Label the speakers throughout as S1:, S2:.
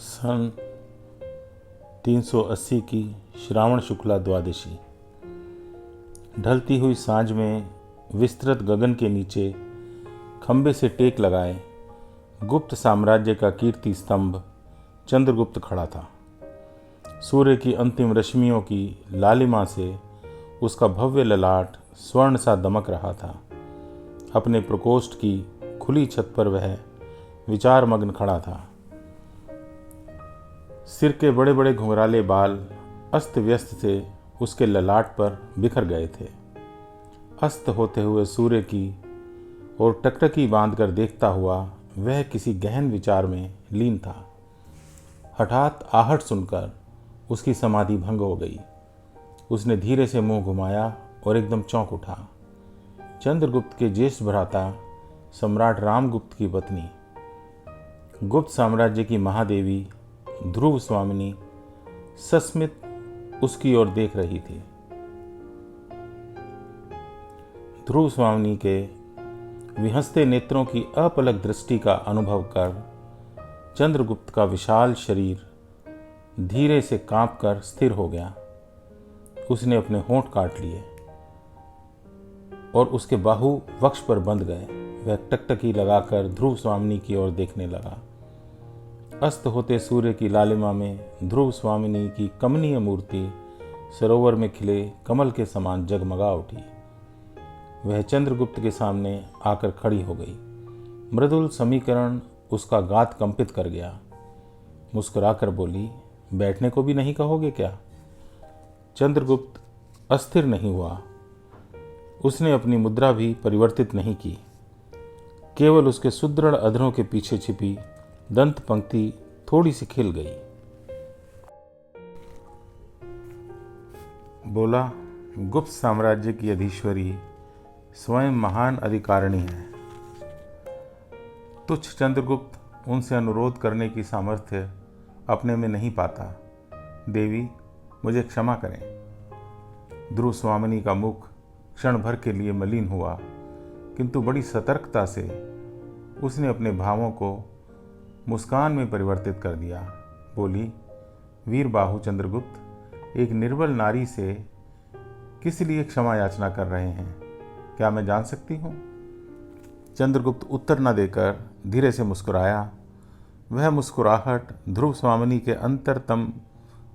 S1: सन 380 की श्रावण शुक्ला द्वादशी। ढलती हुई सांझ में विस्तृत गगन के नीचे खंबे से टेक लगाए गुप्त साम्राज्य का कीर्ति स्तंभ चंद्रगुप्त खड़ा था। सूर्य की अंतिम रश्मियों की लालिमा से उसका भव्य ललाट स्वर्ण सा दमक रहा था। अपने प्रकोष्ठ की खुली छत पर वह विचारमग्न खड़ा था। सिर के बड़े बड़े घुंघराले बाल अस्त व्यस्त से उसके ललाट पर बिखर गए थे। अस्त होते हुए सूर्य की और टकटकी बांधकर देखता हुआ वह किसी गहन विचार में लीन था। हठात आहट सुनकर उसकी समाधि भंग हो गई। उसने धीरे से मुंह घुमाया और एकदम चौंक उठा। चंद्रगुप्त के ज्येष्ठ भ्राता सम्राट रामगुप्त की पत्नी, गुप्त साम्राज्य की महादेवी ध्रुव स्वामिनी सस्मित उसकी ओर देख रही थी। ध्रुव स्वामिनी के विहंसते नेत्रों की अपलक दृष्टि का अनुभव कर चंद्रगुप्त का विशाल शरीर धीरे से कांपकर स्थिर हो गया। उसने अपने होंठ काट लिए और उसके बाहु वक्ष पर बंध गए। वह टकटकी लगाकर ध्रुव स्वामिनी की ओर देखने लगा। अस्त होते सूर्य की लालिमा में ध्रुव स्वामिनी की कमनीय मूर्ति सरोवर में खिले कमल के समान जगमगा उठी। वह चंद्रगुप्त के सामने आकर खड़ी हो गई। मृदुल समीकरण उसका गात कंपित कर गया। मुस्कुराकर बोली, बैठने को भी नहीं कहोगे क्या? चंद्रगुप्त अस्थिर नहीं हुआ। उसने अपनी मुद्रा भी परिवर्तित नहीं की। केवल उसके सुदृढ़ अधरों के पीछे छिपी दंत पंक्ति थोड़ी सी खिल गई। बोला, गुप्त साम्राज्य की अधीश्वरी स्वयं महान अधिकारिणी है। तुच्छ चंद्रगुप्त उनसे अनुरोध करने की सामर्थ्य अपने में नहीं पाता। देवी, मुझे क्षमा करें। ध्रुव स्वामिनी का मुख क्षण भर के लिए मलिन हुआ, किंतु बड़ी सतर्कता से उसने अपने भावों को मुस्कान में परिवर्तित कर दिया। बोली, वीर बाहु चंद्रगुप्त, एक निर्बल नारी से किस लिए क्षमा याचना कर रहे हैं? क्या मैं जान सकती हूँ? चंद्रगुप्त उत्तर न देकर धीरे से मुस्कुराया। वह मुस्कुराहट ध्रुव स्वामिनी के अंतरतम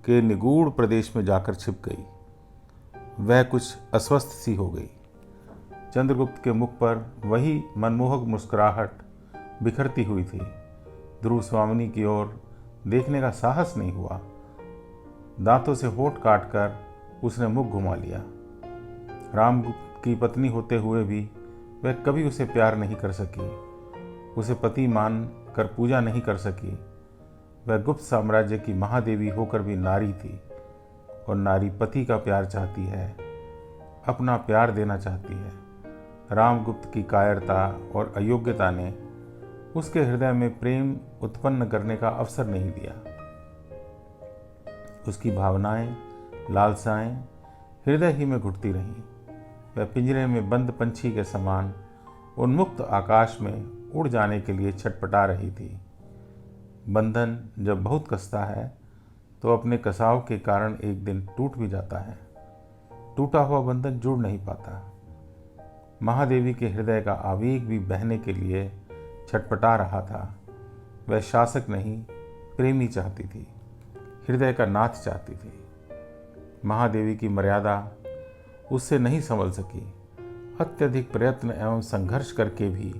S1: के निगूढ़ प्रदेश में जाकर छिप गई। वह कुछ अस्वस्थ सी हो गई। चंद्रगुप्त के मुख पर वही मनमोहक मुस्कुराहट बिखरती हुई थी। ध्रुव स्वामिनी की ओर देखने का साहस नहीं हुआ। दांतों से होंठ काटकर उसने मुख घुमा लिया। रामगुप्त की पत्नी होते हुए भी वह कभी उसे प्यार नहीं कर सकी, उसे पति मान कर पूजा नहीं कर सकी। वह गुप्त साम्राज्य की महादेवी होकर भी नारी थी, और नारी पति का प्यार चाहती है, अपना प्यार देना चाहती है। रामगुप्त की कायरता और अयोग्यता ने उसके हृदय में प्रेम उत्पन्न करने का अवसर नहीं दिया। उसकी भावनाएं, लालसाएं हृदय ही में घुटती रहीं। वह पिंजरे में बंद पंछी के समान उन्मुक्त आकाश में उड़ जाने के लिए छटपटा रही थी। बंधन जब बहुत कसता है तो अपने कसाव के कारण एक दिन टूट भी जाता है। टूटा हुआ बंधन जुड़ नहीं पाता। महादेवी के हृदय का आवेग भी बहने के लिए छटपटा रहा था। वह शासक नहीं, प्रेमी चाहती थी, हृदय का नाथ चाहती थी। महादेवी की मर्यादा उससे नहीं संभल सकी। अत्यधिक प्रयत्न एवं संघर्ष करके भी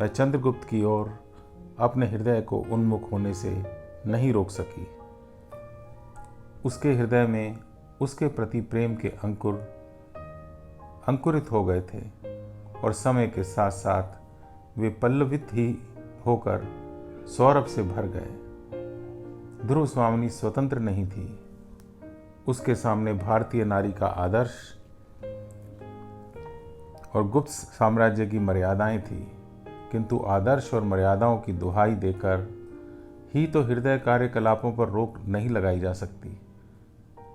S1: वह चंद्रगुप्त की ओर अपने हृदय को उन्मुख होने से नहीं रोक सकी। उसके हृदय में उसके प्रति प्रेम के अंकुर अंकुरित हो गए थे, और समय के साथ साथ वे पल्लवित ही होकर सौरभ से भर गए। ध्रुव स्वामिनी स्वतंत्र नहीं थी। उसके सामने भारतीय नारी का आदर्श और गुप्त साम्राज्य की मर्यादाएं थी, किंतु आदर्श और मर्यादाओं की दुहाई देकर ही तो हृदय कार्यकलापों पर रोक नहीं लगाई जा सकती।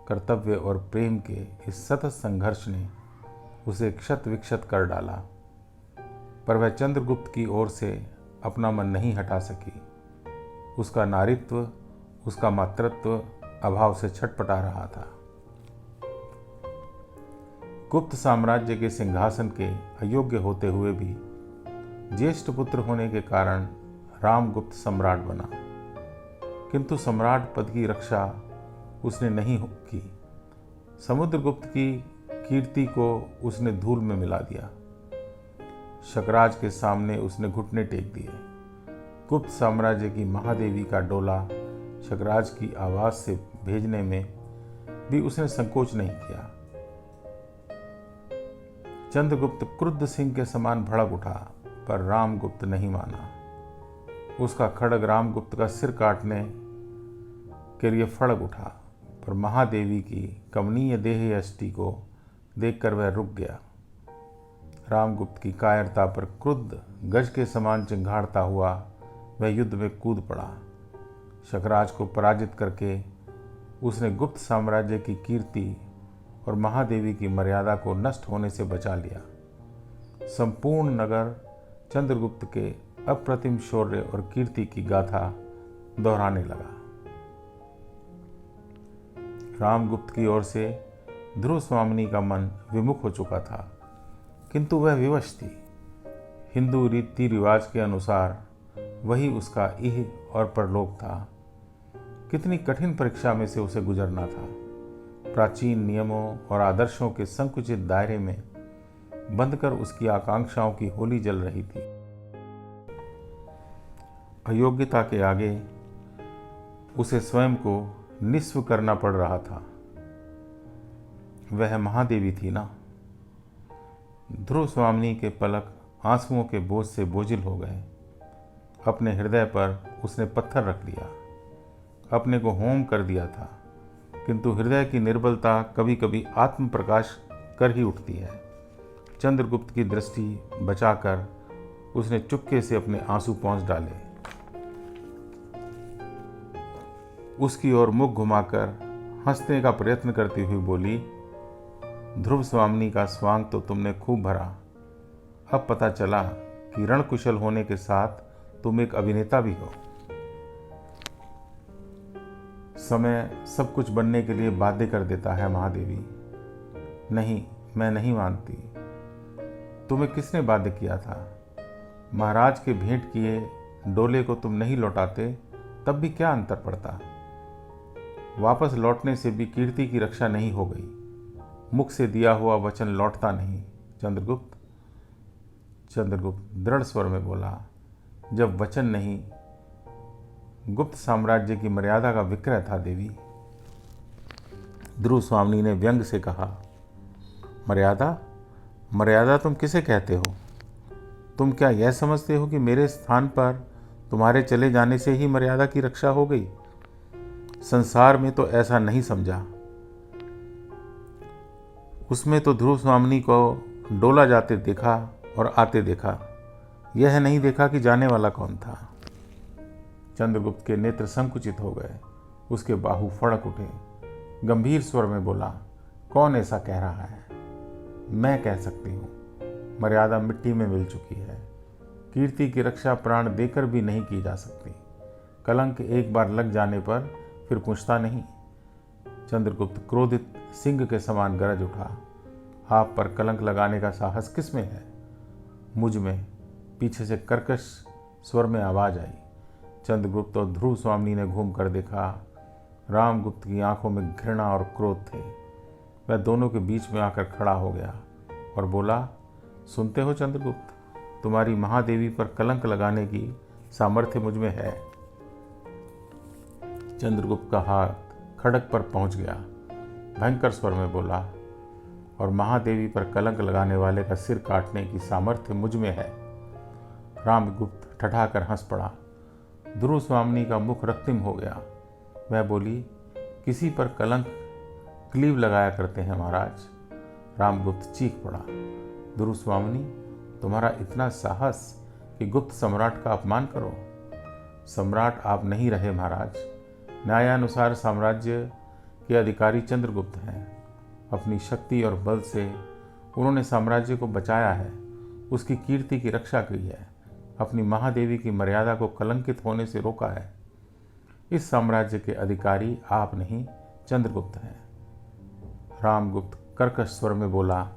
S1: कर्तव्य और प्रेम के इस सतत संघर्ष ने उसे क्षत विक्षत कर डाला, पर वह चंद्रगुप्त की ओर से अपना मन नहीं हटा सकी। उसका नारित्व उसका मातृत्व अभाव से छटपटा रहा था। गुप्त साम्राज्य के सिंहासन के अयोग्य होते हुए भी ज्येष्ठ पुत्र होने के कारण रामगुप्त सम्राट बना, किंतु सम्राट पद की रक्षा उसने नहीं की। समुद्रगुप्त की कीर्ति को उसने धूल में मिला दिया। शकराज के सामने उसने घुटने टेक दिए। गुप्त साम्राज्य की महादेवी का डोला शकराज की आवाज से भेजने में भी उसने संकोच नहीं किया। चंद्रगुप्त क्रुद्ध सिंह के समान भड़क उठा, पर रामगुप्त नहीं माना। उसका खड्ग रामगुप्त का सिर काटने के लिए फड़क उठा, पर महादेवी की कमनीय देह यष्टि को देखकर वह रुक गया। रामगुप्त की कायरता पर क्रुद्ध गज के समान चिंघाड़ता हुआ वह युद्ध में कूद पड़ा। शकराज को पराजित करके उसने गुप्त साम्राज्य की कीर्ति और महादेवी की मर्यादा को नष्ट होने से बचा लिया। संपूर्ण नगर चंद्रगुप्त के अप्रतिम शौर्य और कीर्ति की गाथा दोहराने लगा। रामगुप्त की ओर से ध्रुव स्वामिनी का मन विमुख हो चुका था, किंतु वह विवश थी। हिंदू रीति रिवाज के अनुसार वही उसका इह और परलोक था। कितनी कठिन परीक्षा में से उसे गुजरना था। प्राचीन नियमों और आदर्शों के संकुचित दायरे में बंधकर उसकी आकांक्षाओं की होली जल रही थी। अयोग्यता के आगे उसे स्वयं को निस्व करना पड़ रहा था। वह महादेवी थी ना। ध्रुव स्वामिनी के पलक आंसुओं के बोझ से बोझिल हो गए। अपने हृदय पर उसने पत्थर रख लिया, अपने को होम कर दिया था, किंतु हृदय की निर्बलता कभी कभी आत्म प्रकाश कर ही उठती है। चंद्रगुप्त की दृष्टि बचाकर उसने चुपके से अपने आंसू पोंछ डाले। उसकी ओर मुख घुमाकर हंसने का प्रयत्न करती हुई बोली, ध्रुव स्वामिनी का स्वांग तो तुमने खूब भरा। अब पता चला कि रणकुशल होने के साथ तुम एक अभिनेता भी हो। समय सब कुछ बनने के लिए बाध्य कर देता है महादेवी। नहीं, मैं नहीं मानती। तुम्हें किसने बाध्य किया था? महाराज के भेंट किए डोले को तुम नहीं लौटाते तब भी क्या अंतर पड़ता? वापस लौटने से भी कीर्ति की रक्षा नहीं हो गई। मुख से दिया हुआ वचन लौटता नहीं। चंद्रगुप्त दृढ़ स्वर में बोला, जब वचन नहीं, गुप्त साम्राज्य की मर्यादा का विक्रय था देवी। ध्रुव स्वामिनी ने व्यंग से कहा, मर्यादा तुम किसे कहते हो? तुम क्या यह समझते हो कि मेरे स्थान पर तुम्हारे चले जाने से ही मर्यादा की रक्षा हो गई? संसार में तो ऐसा नहीं समझा। उसमें तो ध्रुव स्वामिनी को डोला जाते देखा और आते देखा, यह नहीं देखा कि जाने वाला कौन था। चंद्रगुप्त के नेत्र संकुचित हो गए। उसके बाहु फड़क उठे। गंभीर स्वर में बोला, कौन ऐसा कह रहा है? मैं कह सकती हूँ। मर्यादा मिट्टी में मिल चुकी है। कीर्ति की रक्षा प्राण देकर भी नहीं की जा सकती। कलंक एक बार लग जाने पर फिर पूछता नहीं। चंद्रगुप्त क्रोधित सिंह के समान गरज उठा। आप पर कलंक लगाने का साहस किस में है? मुझ में, पीछे से कर्कश स्वर में आवाज आई। चंद्रगुप्त और ध्रुव स्वामिनी ने घूम कर देखा। रामगुप्त की आंखों में घृणा और क्रोध थे। वह दोनों के बीच में आकर खड़ा हो गया और बोला, सुनते हो चंद्रगुप्त, तुम्हारी महादेवी पर कलंक लगाने की सामर्थ्य मुझ में है। चंद्रगुप्त का हाथ खड़क पर पहुंच गया। भयंकर स्वर में बोला, और महादेवी पर कलंक लगाने वाले का सिर काटने की सामर्थ्य मुझ में है। रामगुप्त ठठाकर हंस पड़ा। ध्रुव स्वामिनी का मुख रक्तिम हो गया। वह बोली, किसी पर कलंक क्लीव लगाया करते हैं महाराज। रामगुप्त चीख पड़ा, ध्रुव स्वामिनी, तुम्हारा इतना साहस कि गुप्त सम्राट का अपमान करो? सम्राट आप नहीं रहे महाराज। न्यायानुसार साम्राज्य के अधिकारी चंद्रगुप्त हैं। अपनी शक्ति और बल से उन्होंने साम्राज्य को बचाया है, उसकी कीर्ति की रक्षा की है, अपनी महादेवी की मर्यादा को कलंकित होने से रोका है। इस साम्राज्य के अधिकारी आप नहीं, चंद्रगुप्त हैं। रामगुप्त कर्कश स्वर में बोला,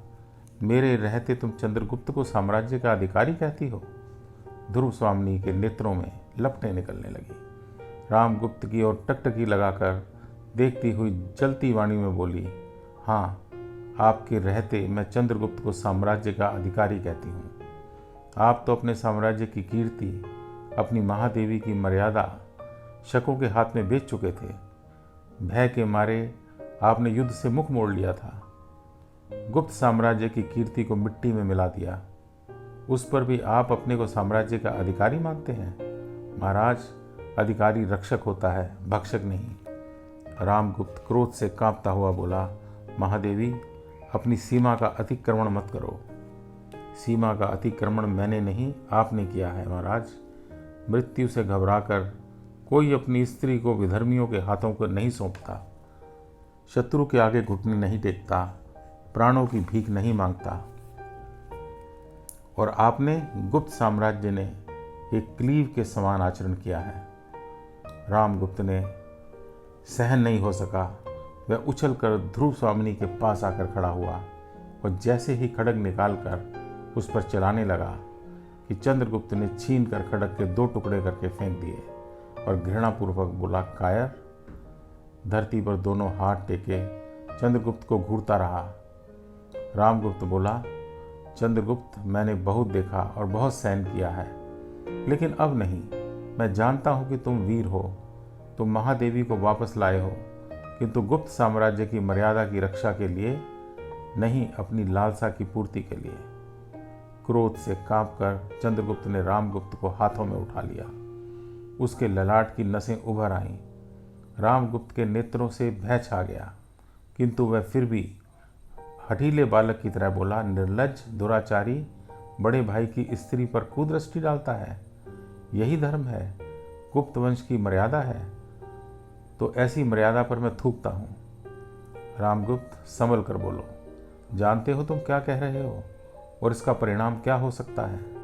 S1: मेरे रहते तुम चंद्रगुप्त को साम्राज्य का अधिकारी कहती हो? ध्रुव स्वामिनी के नेत्रों में लपटें निकलने लगी। रामगुप्त की ओर टकटकी लगाकर देखती हुई जलती वाणी में बोली, हाँ, आपके रहते मैं चंद्रगुप्त को साम्राज्य का अधिकारी कहती हूँ। आप तो अपने साम्राज्य की कीर्ति, अपनी महादेवी की मर्यादा शकों के हाथ में बेच चुके थे। भय के मारे आपने युद्ध से मुख मोड़ लिया था। गुप्त साम्राज्य की कीर्ति को मिट्टी में मिला दिया। उस पर भी आप अपने को साम्राज्य का अधिकारी मानते हैं? महाराज, अधिकारी रक्षक होता है, भक्षक नहीं। रामगुप्त क्रोध से कांपता हुआ बोला, महादेवी, अपनी सीमा का अतिक्रमण मत करो। सीमा का अतिक्रमण मैंने नहीं, आपने किया है महाराज। मृत्यु से घबराकर कोई अपनी स्त्री को विधर्मियों के हाथों को नहीं सौंपता, शत्रु के आगे घुटने नहीं टेकता, प्राणों की भीख नहीं मांगता। और आपने गुप्त साम्राज्य ने एक क्लीव के समान आचरण किया है। रामगुप्त ने सहन नहीं हो सका। वह उछलकर ध्रुव स्वामिनी के पास आकर खड़ा हुआ और जैसे ही खड्ग निकालकर उस पर चलाने लगा कि चंद्रगुप्त ने छीन कर खड्ग के 2 टुकड़े करके फेंक दिए और घृणापूर्वक बोला, कायर। धरती पर दोनों हाथ टेके चंद्रगुप्त को घूरता रहा। रामगुप्त बोला, चंद्रगुप्त, मैंने बहुत देखा और बहुत सहन किया है, लेकिन अब नहीं। मैं जानता हूं कि तुम वीर हो, तुम महादेवी को वापस लाए हो, किंतु गुप्त साम्राज्य की मर्यादा की रक्षा के लिए नहीं, अपनी लालसा की पूर्ति के लिए। क्रोध से कांपकर चंद्रगुप्त ने रामगुप्त को हाथों में उठा लिया। उसके ललाट की नसें उभर आईं। रामगुप्त के नेत्रों से भय छा गया, किंतु वह फिर भी हठीले बालक की तरह बोला, निर्लज्ज, दुराचारी, बड़े भाई की स्त्री पर कुदृष्टि डालता है। यही धर्म है, गुप्त वंश की मर्यादा है, तो ऐसी मर्यादा पर मैं थूकता हूँ। रामगुप्त, संभल कर बोलो। जानते हो तुम क्या कह रहे हो और इसका परिणाम क्या हो सकता है?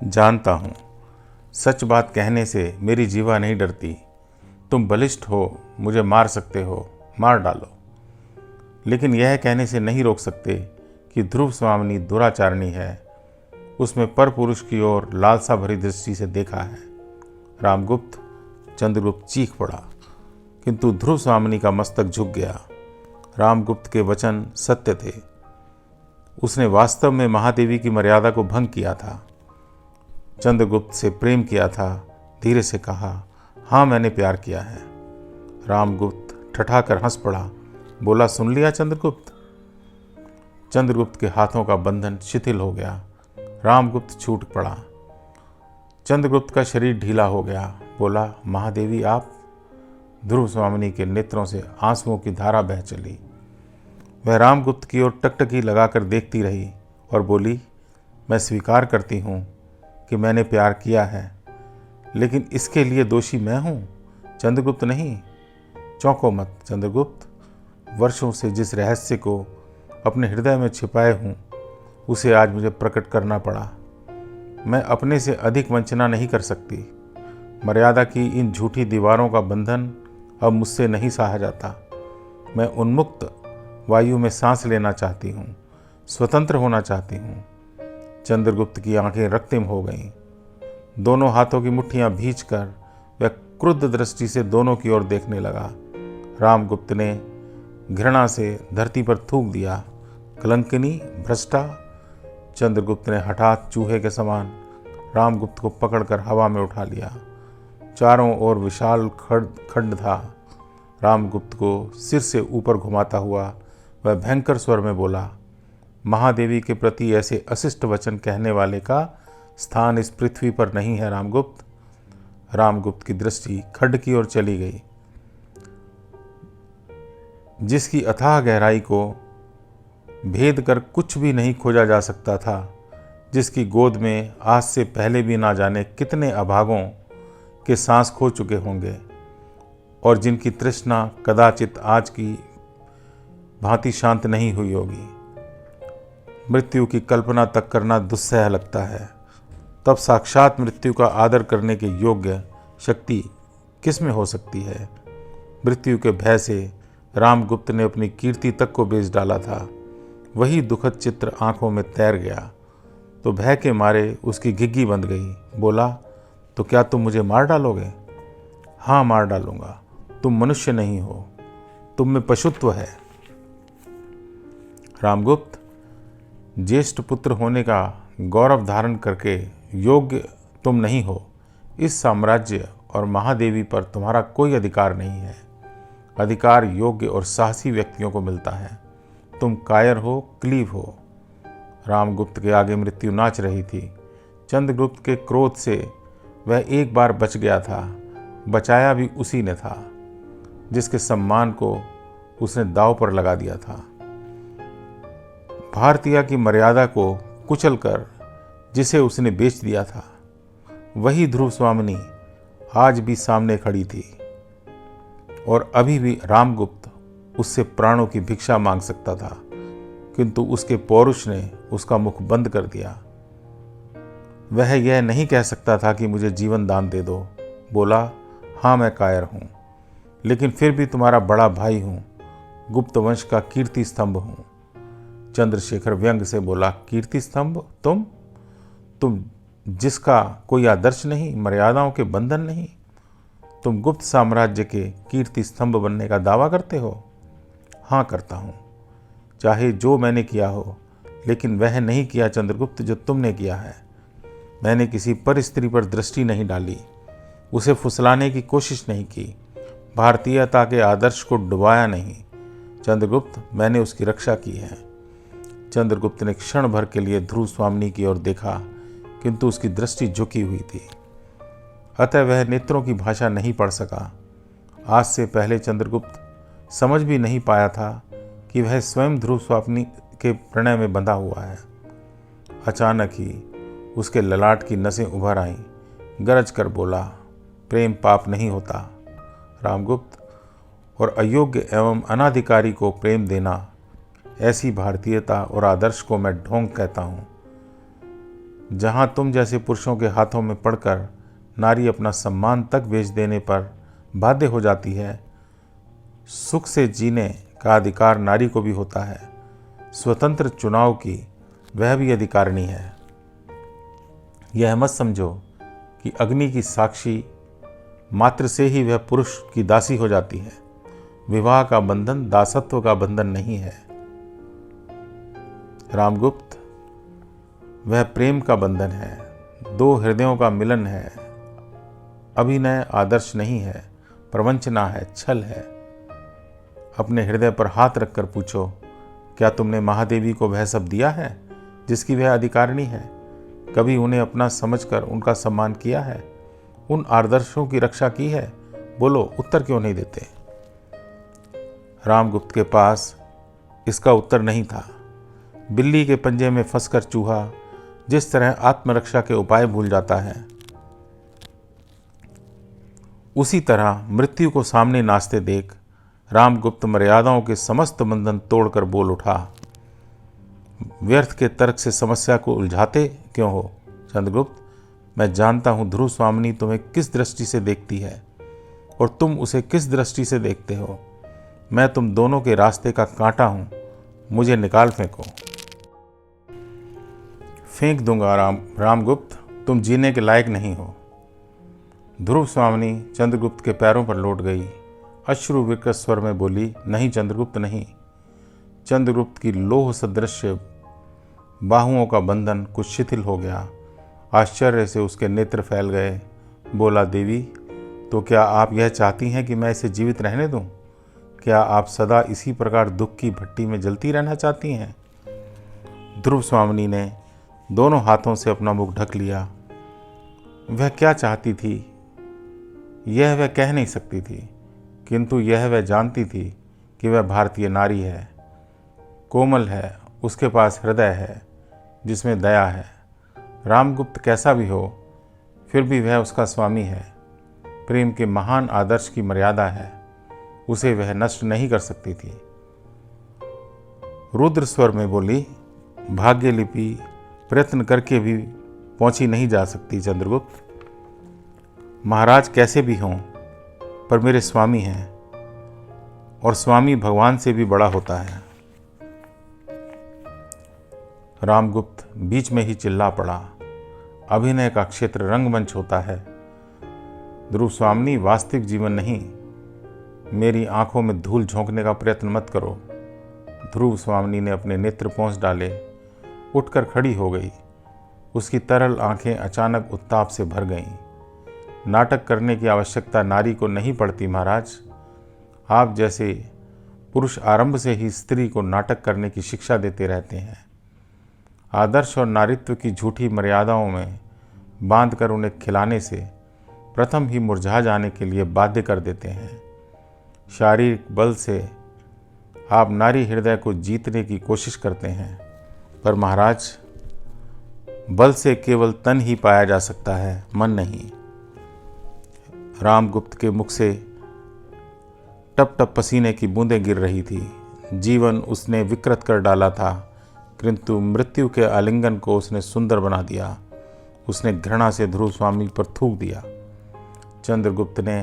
S1: जानता हूँ, सच बात कहने से मेरी जीवा नहीं डरती। तुम बलिष्ठ हो, मुझे मार सकते हो, मार डालो, लेकिन यह कहने से नहीं रोक सकते कि ध्रुव स्वामिनी दुराचारणी है। उसमें पर पुरुष की ओर लालसा भरी दृष्टि से देखा है। रामगुप्त, चंद्रगुप्त चीख पड़ा, किंतु ध्रुव स्वामिनी का मस्तक झुक गया। रामगुप्त के वचन सत्य थे। उसने वास्तव में महादेवी की मर्यादा को भंग किया था, चंद्रगुप्त से प्रेम किया था। धीरे से कहा, हाँ, मैंने प्यार किया है। रामगुप्त ठठाकर हंस पड़ा, बोला, सुन लिया चंद्रगुप्त? चंद्रगुप्त के हाथों का बंधन शिथिल हो गया। रामगुप्त छूट पड़ा। चंद्रगुप्त का शरीर ढीला हो गया। बोला, महादेवी आप? ध्रुव स्वामिनी के नेत्रों से आंसुओं की धारा बह चली। वह रामगुप्त की ओर टकटकी लगाकर देखती रही और बोली, मैं स्वीकार करती हूँ कि मैंने प्यार किया है, लेकिन इसके लिए दोषी मैं हूँ, चंद्रगुप्त नहीं। चौंको मत चंद्रगुप्त, वर्षों से जिस रहस्य को अपने हृदय में छिपाए हूँ उसे आज मुझे प्रकट करना पड़ा। मैं अपने से अधिक वंचना नहीं कर सकती। मर्यादा की इन झूठी दीवारों का बंधन अब मुझसे नहीं सहा जाता। मैं उन्मुक्त वायु में सांस लेना चाहती हूँ, स्वतंत्र होना चाहती हूँ। चंद्रगुप्त की आंखें रक्तिम हो गईं। दोनों हाथों की मुट्ठियां भींचकर वह क्रुद्ध दृष्टि से दोनों की ओर देखने लगा। रामगुप्त ने घृणा से धरती पर थूक दिया, कलंकिनी, भ्रष्टा। चंद्रगुप्त ने हठात चूहे के समान रामगुप्त को पकड़कर हवा में उठा लिया। चारों ओर विशाल खड्ड था। रामगुप्त को सिर से ऊपर घुमाता हुआ वह भयंकर स्वर में बोला, महादेवी के प्रति ऐसे अशिष्ट वचन कहने वाले का स्थान इस पृथ्वी पर नहीं है रामगुप्त। रामगुप्त की दृष्टि खड्ड की ओर चली गई, जिसकी अथाह गहराई को भेद कर कुछ भी नहीं खोजा जा सकता था, जिसकी गोद में आज से पहले भी ना जाने कितने अभागों के सांस खो चुके होंगे और जिनकी तृष्णा कदाचित आज की भांति शांत नहीं हुई होगी। मृत्यु की कल्पना तक करना दुस्सह लगता है, तब साक्षात मृत्यु का आदर करने के योग्य शक्ति किस में हो सकती है। मृत्यु के भय से रामगुप्त ने अपनी कीर्ति तक को बेच डाला था। वही दुखद चित्र आंखों में तैर गया तो भय के मारे उसकी घिघी बंद गई। बोला, तो क्या तुम मुझे मार डालोगे? हाँ, मार डालूंगा। तुम मनुष्य नहीं हो, तुम में पशुत्व है। रामगुप्त, ज्येष्ठ पुत्र होने का गौरव धारण करके योग्य तुम नहीं हो। इस साम्राज्य और महादेवी पर तुम्हारा कोई अधिकार नहीं है। अधिकार योग्य और साहसी व्यक्तियों को मिलता है। तुम कायर हो, क्लीव हो। रामगुप्त के आगे मृत्यु नाच रही थी। चंद्रगुप्त के क्रोध से वह एक बार बच गया था, बचाया भी उसी ने था जिसके सम्मान को उसने दांव पर लगा दिया था। भारतीय की मर्यादा को कुचलकर जिसे उसने बेच दिया था, वही ध्रुव स्वामिनी आज भी सामने खड़ी थी और अभी भी रामगुप्त उससे प्राणों की भिक्षा मांग सकता था, किंतु उसके पौरुष ने उसका मुख बंद कर दिया। वह यह नहीं कह सकता था कि मुझे जीवन दान दे दो। बोला, हाँ, मैं कायर हूँ, लेकिन फिर भी तुम्हारा बड़ा भाई हूँ, गुप्त वंश का कीर्ति स्तंभ हूँ। चंद्रशेखर व्यंग से बोला, कीर्ति स्तंभ? तुम जिसका कोई आदर्श नहीं, मर्यादाओं के बंधन नहीं, तुम गुप्त साम्राज्य के कीर्ति स्तंभ बनने का दावा करते हो? हाँ, करता हूँ, चाहे जो मैंने किया हो, लेकिन वह नहीं किया चंद्रगुप्त जो तुमने किया है। मैंने किसी पर स्त्री पर दृष्टि नहीं डाली, उसे फुसलाने की कोशिश नहीं की, भारतीयता के आदर्श को डुबाया नहीं। चंद्रगुप्त, मैंने उसकी रक्षा की है। चंद्रगुप्त ने क्षण भर के लिए ध्रुव स्वामिनी की ओर देखा, किंतु उसकी दृष्टि झुकी हुई थी, अतः वह नेत्रों की भाषा नहीं पढ़ सका। आज से पहले चंद्रगुप्त समझ भी नहीं पाया था कि वह स्वयं ध्रुव स्वामिनी के प्रणय में बंधा हुआ है। अचानक ही उसके ललाट की नसें उभर आईं, गरज कर बोला, प्रेम पाप नहीं होता रामगुप्त, और अयोग्य एवं अनाधिकारी को प्रेम देना, ऐसी भारतीयता और आदर्श को मैं ढोंग कहता हूँ। जहाँ तुम जैसे पुरुषों के हाथों में पड़कर नारी अपना सम्मान तक बेच देने पर बाध्य हो जाती है, सुख से जीने का अधिकार नारी को भी होता है। स्वतंत्र चुनाव की वह भी अधिकारिणी है। यह मत समझो कि अग्नि की साक्षी मात्र से ही वह पुरुष की दासी हो जाती है। विवाह का बंधन दासत्व का बंधन नहीं है रामगुप्त, वह प्रेम का बंधन है, दो हृदयों का मिलन है। अभिनय आदर्श नहीं है, प्रवंचना है, छल है। अपने हृदय पर हाथ रखकर पूछो, क्या तुमने महादेवी को वह सब दिया है जिसकी वह अधिकारिणी है? कभी उन्हें अपना समझकर उनका सम्मान किया है? उन आदर्शों की रक्षा की है? बोलो, उत्तर क्यों नहीं देते? रामगुप्त के पास इसका उत्तर नहीं था। बिल्ली के पंजे में फंसकर चूहा जिस तरह आत्मरक्षा के उपाय भूल जाता है, उसी तरह मृत्यु को सामने नाचते देख रामगुप्त मर्यादाओं के समस्त बंधन तोड़कर बोल उठा, व्यर्थ के तर्क से समस्या को उलझाते क्यों हो चंद्रगुप्त? मैं जानता हूं ध्रुव स्वामिनी तुम्हें किस दृष्टि से देखती है और तुम उसे किस दृष्टि से देखते हो। मैं तुम दोनों के रास्ते का कांटा हूं, मुझे निकाल फेंको। फेंक दूंगा रामगुप्त, तुम जीने के लायक नहीं हो। ध्रुव स्वामिनी चंद्रगुप्त के पैरों पर लौट गई। अश्रु विकट स्वर में बोली, नहीं चंद्रगुप्त नहीं। चंद्रगुप्त की लोह सदृश बाहुओं का बंधन कुछ शिथिल हो गया। आश्चर्य से उसके नेत्र फैल गए। बोला, देवी, तो क्या आप यह चाहती हैं कि मैं इसे जीवित रहने दूं? क्या आप सदा इसी प्रकार दुख की भट्टी में जलती रहना चाहती हैं? ध्रुव स्वामिनी ने दोनों हाथों से अपना मुख ढक लिया। वह क्या चाहती थी यह वह कह नहीं सकती थी, किंतु यह वह जानती थी कि वह भारतीय नारी है, कोमल है, उसके पास हृदय है जिसमें दया है। रामगुप्त कैसा भी हो, फिर भी वह उसका स्वामी है। प्रेम के महान आदर्श की मर्यादा है, उसे वह नष्ट नहीं कर सकती थी। रुद्र स्वर में बोली, भाग्य लिपि प्रयत्न करके भी पहुंची नहीं जा सकती चंद्रगुप्त। महाराज कैसे भी हों, पर मेरे स्वामी हैं, और स्वामी भगवान से भी बड़ा होता है। रामगुप्त बीच में ही चिल्ला पड़ा, अभिनय का क्षेत्र रंगमंच होता है। ध्रुव स्वामिनी, वास्तविक जीवन नहीं। मेरी आंखों में धूल झोंकने का प्रयत्न मत करो। ध्रुव स्वामिनी ने अपने नेत्र पोंछ डाले, उठकर खड़ी हो गई। उसकी तरल आंखें अचानक उत्ताप से भर गईं। नाटक करने की आवश्यकता नारी को नहीं पड़ती महाराज। आप जैसे पुरुष आरंभ से ही स्त्री को नाटक करने की शिक्षा देते रहते हैं। आदर्श और नारित्व की झूठी मर्यादाओं में बांधकर उन्हें खिलाने से प्रथम ही मुरझा जाने के लिए बाध्य कर देते हैं। शारीरिक बल से आप नारी हृदय को जीतने की कोशिश करते हैं, पर महाराज, बल से केवल तन ही पाया जा सकता है, मन नहीं। रामगुप्त के मुख से टप टप पसीने की बूंदें गिर रही थी। जीवन उसने विकृत कर डाला था, किंतु मृत्यु के आलिंगन को उसने सुंदर बना दिया। उसने घृणा से ध्रुव स्वामी पर थूक दिया। चंद्रगुप्त ने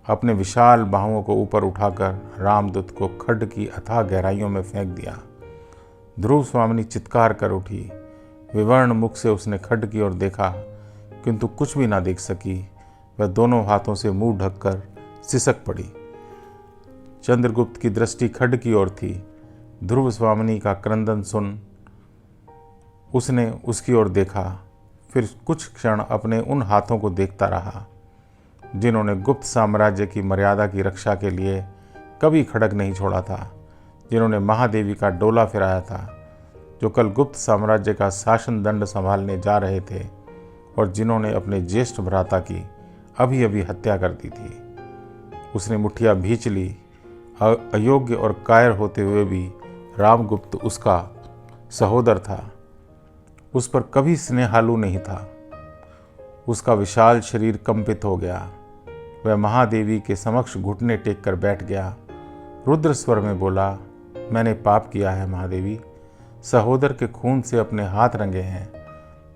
S1: अपने विशाल बाहुओं को ऊपर उठाकर रामदूत को खड्ड की अथाह गहराइयों में फेंक दिया। ध्रुव स्वामिनी चित्कार कर उठी। विवर्ण मुख से उसने खड्ड की ओर देखा, किंतु कुछ भी ना देख सकी। वह दोनों हाथों से मुंह ढककर सिसक पड़ी। चंद्रगुप्त की दृष्टि खड्ड की ओर थी। ध्रुव स्वामिनी का क्रंदन सुन उसने उसकी ओर देखा, फिर कुछ क्षण अपने उन हाथों को देखता रहा जिन्होंने गुप्त साम्राज्य की मर्यादा की रक्षा के लिए कभी खड़ग नहीं छोड़ा था, जिन्होंने महादेवी का डोला फिराया था, जो कल गुप्त साम्राज्य का शासन दंड संभालने जा रहे थे, और जिन्होंने अपने ज्येष्ठ भ्राता की अभी अभी हत्या कर दी थी। उसने मुठ्ठियाँ भींच ली। अयोग्य और कायर होते हुए भी रामगुप्त उसका सहोदर था। उस पर कभी स्नेहालु नहीं था। उसका विशाल शरीर कंपित हो गया। वह महादेवी के समक्ष घुटने टेक कर बैठ गया। रुद्र स्वर में बोला, मैंने पाप किया है महादेवी, सहोदर के खून से अपने हाथ रंगे हैं,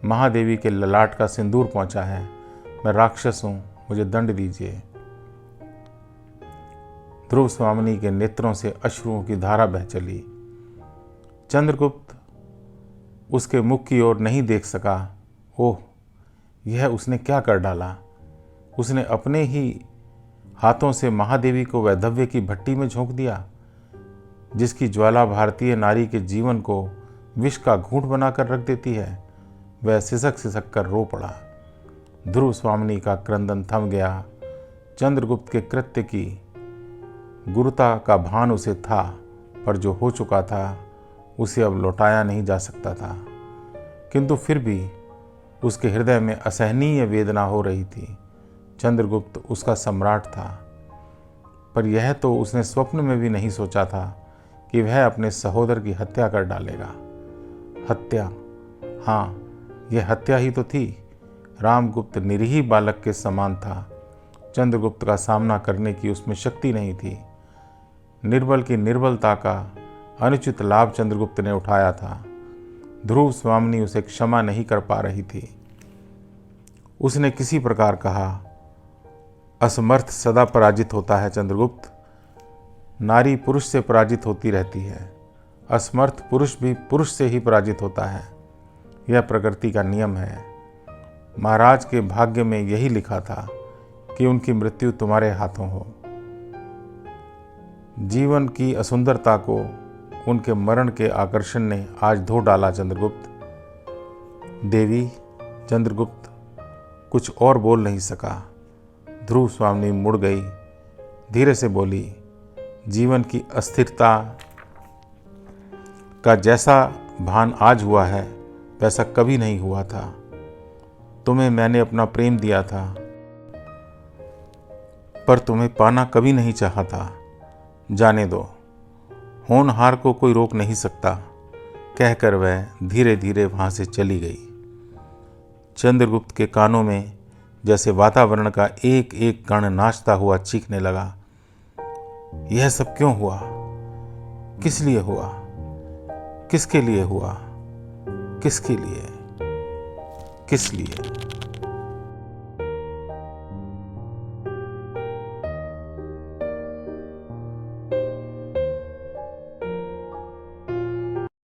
S1: महादेवी के ललाट का सिंदूर पहुंचा है। मैं राक्षस हूं, मुझे दंड दीजिए। ध्रुव स्वामिनी के नेत्रों से अश्रुओं की धारा बह चली। चंद्रगुप्त उसके मुख की ओर नहीं देख सका। ओह, यह उसने क्या कर डाला? उसने अपने ही हाथों से महादेवी को वैधव्य की भट्टी में झोंक दिया, जिसकी ज्वाला भारतीय नारी के जीवन को विष का घूंट बनाकर रख देती है। वह सिसक सिसक कर रो पड़ा। ध्रुव स्वामिनी का क्रंदन थम गया। चंद्रगुप्त के कृत्य की गुरुता का भान उसे था, पर जो हो चुका था उसे अब लौटाया नहीं जा सकता था। किंतु फिर भी उसके हृदय में असहनीय वेदना हो रही थी। चंद्रगुप्त उसका सम्राट था, पर यह तो उसने स्वप्न में भी नहीं सोचा था कि वह अपने सहोदर की हत्या कर डालेगा। हत्या, हाँ, यह हत्या ही तो थी। रामगुप्त निरीह बालक के समान था। चंद्रगुप्त का सामना करने की उसमें शक्ति नहीं थी। निर्बल की निर्बलता का अनुचित लाभ चंद्रगुप्त ने उठाया था। ध्रुव स्वामिनी उसे क्षमा नहीं कर पा रही थी। उसने किसी प्रकार कहा, असमर्थ सदा पराजित होता है चंद्रगुप्त। नारी पुरुष से पराजित होती रहती है। असमर्थ पुरुष भी पुरुष से ही पराजित होता है। यह प्रकृति का नियम है। महाराज के भाग्य में यही लिखा था कि उनकी मृत्यु तुम्हारे हाथों हो। जीवन की असुंदरता को उनके मरण के आकर्षण ने आज धो डाला चंद्रगुप्त। देवी, चंद्रगुप्त कुछ और बोल नहीं सका। ध्रुव स्वामिनी मुड़ गई, धीरे से बोली, जीवन की अस्थिरता का जैसा भान आज हुआ है वैसा कभी नहीं हुआ था। तुम्हें मैंने अपना प्रेम दिया था, पर तुम्हें पाना कभी नहीं चाहा था। जाने दो, होनहार को कोई रोक नहीं सकता, कहकर वह धीरे धीरे वहां से चली गई। चंद्रगुप्त के कानों में जैसे वातावरण का एक एक कण नाचता हुआ चीखने लगा, यह सब क्यों हुआ? किस लिए हुआ? किसके लिए हुआ? किसके लिए? किस लिए?